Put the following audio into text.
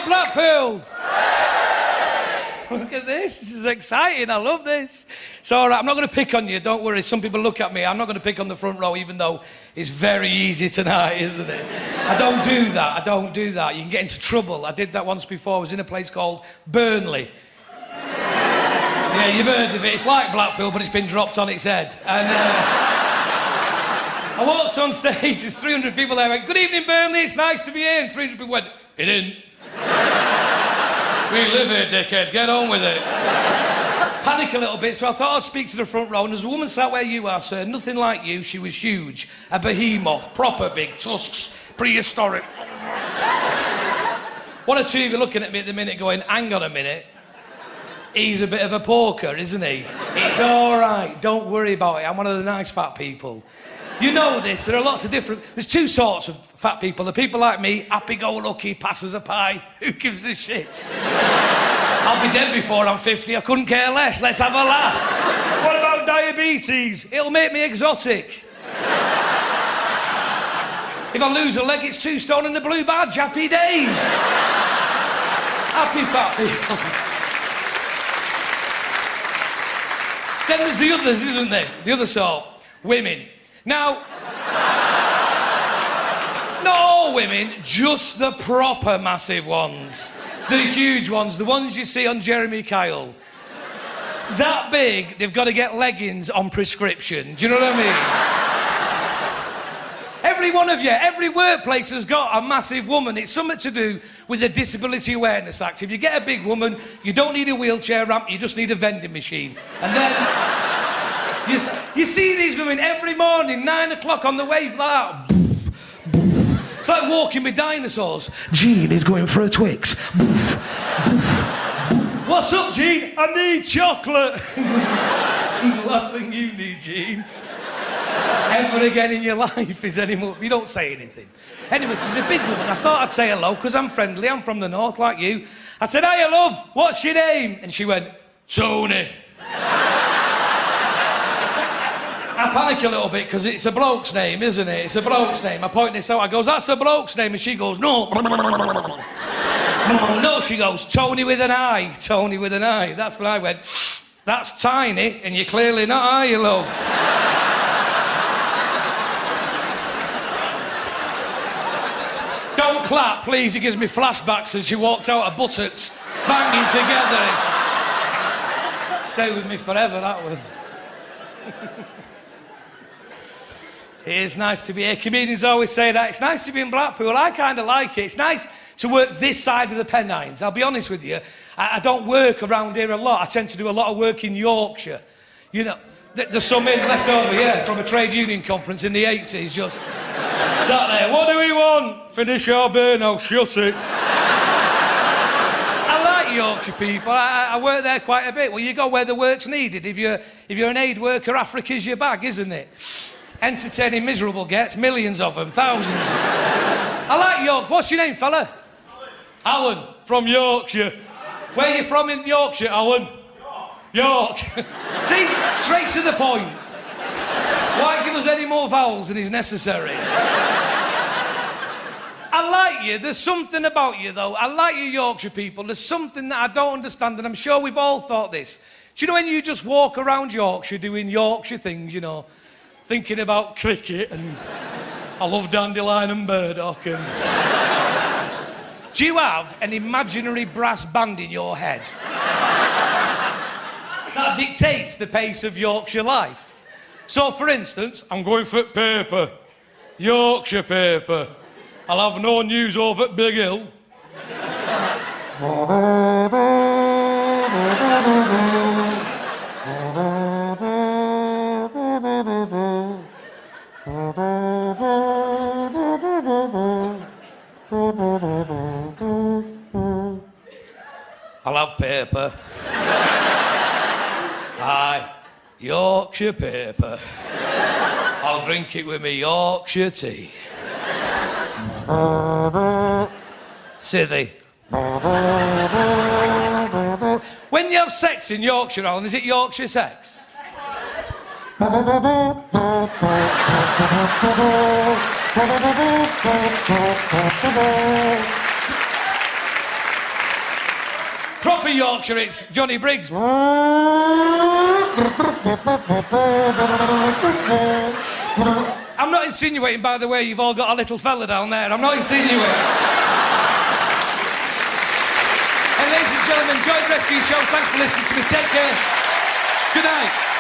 about Blackpool? Look at this. This is exciting. I love this. So, all right, I'm not going to pick on you. Don't worry. Some people look at me. I'm not going to pick on the front row, even though it's very easy tonight, isn't it? I don't do that. I don't do that. You can get into trouble. I did that once before. I was in a place called Burnley. Yeah, you've heard of it. It's like Blackpool, but it's been dropped on its head. And I walked on stage. There's 300 people there. I went, "Good evening, Burnley. It's nice to be here." And 300 people went, "It isn't. We live here, dickhead. Get on with it." Panic a little bit, so I thought I'd speak to the front row. And there's a woman sat where you are, sir. Nothing like you. She was huge. A behemoth. Proper big. Tusks. Prehistoric. One or two of you looking at me at the minute going, "Hang on a minute. He's a bit of a porker, isn't he? It's all right. Don't worry about it. I'm one of the nice fat people." You know this. There are lots of different... There's two sorts of fat people. The people like me, happy-go-lucky, passes a pie. Who gives a shit? I'll be dead before I'm 50. I couldn't care less. Let's have a laugh. What about diabetes? It'll make me exotic. If I lose a leg, it's 2 stone and a blue badge. Happy days. Happy fat people. Then there's the others, isn't there? The other sort. Women. Now, not all women, just the proper massive ones. The huge ones, the ones you see on Jeremy Kyle. That big, they've got to get leggings on prescription. Do you know what I mean? Every one of you, every workplace has got a massive woman. It's something to do with the Disability Awareness Act. If you get a big woman, you don't need a wheelchair ramp, you just need a vending machine. And then... You see these women every morning, 9 o'clock on the way like that. It's like walking with dinosaurs. Jean is going for a Twix. What's up, Jean? I need chocolate. Last thing you need, Jean, ever again in your life is any more. You don't say anything. Anyway, she's a big woman. I thought I'd say hello because I'm friendly. I'm from the north like you. I said, "Hiya, love. What's your name?" And she went, "Tony." I panic a little bit because it's a bloke's name, isn't it? It's a bloke's name. I point this out. I goes, "That's a bloke's name." And she goes, "No." No, she goes, "Tony with an I. Tony with an I." That's when I went, "That's tiny, and you're clearly not, are you, love?" Don't clap, please. It gives me flashbacks as she walked out of buttocks, banging together. Stay with me forever, that one. It is nice to be here. Comedians always say that. It's nice to be in Blackpool. I kind of like it. It's nice to work this side of the Pennines. I'll be honest with you. I don't work around here a lot. I tend to do a lot of work in Yorkshire. You know, there's some in left over, yeah, from a trade union conference in the 80s, just sat there. "What do we want? Finish our burn, I'll shut it." I like Yorkshire people. I work there quite a bit. Well, you go where the work's needed. If you're an aid worker, Africa's your bag, isn't it? Entertaining miserable gets, millions of them, thousands. I like York. What's your name, fella? Alan. From Yorkshire. Where are you from in Yorkshire, Alan? York. See, straight to the point. Why give us any more vowels than is necessary? I like you. There's something about you, though. I like you Yorkshire people. There's something that I don't understand, and I'm sure we've all thought this. Do you know when you just walk around Yorkshire doing Yorkshire things, you know? Thinking about cricket and I love dandelion and burdock and... Do you have an imaginary brass band in your head that dictates the pace of Yorkshire life? So, for instance, I'm going for paper. Yorkshire paper. I'll have no news over at Big Hill. I'll have paper. Aye, Yorkshire paper. I'll drink it with me Yorkshire tea. Silly. When you have sex in Yorkshire, Alan, is it Yorkshire sex? proper Yorkshire, it's Johnny Briggs. I'm not insinuating, by the way, you've all got a little fella down there. I'm not insinuating. And ladies and gentlemen, enjoy the rest of your show. Thanks for listening to me. Take care. Good night.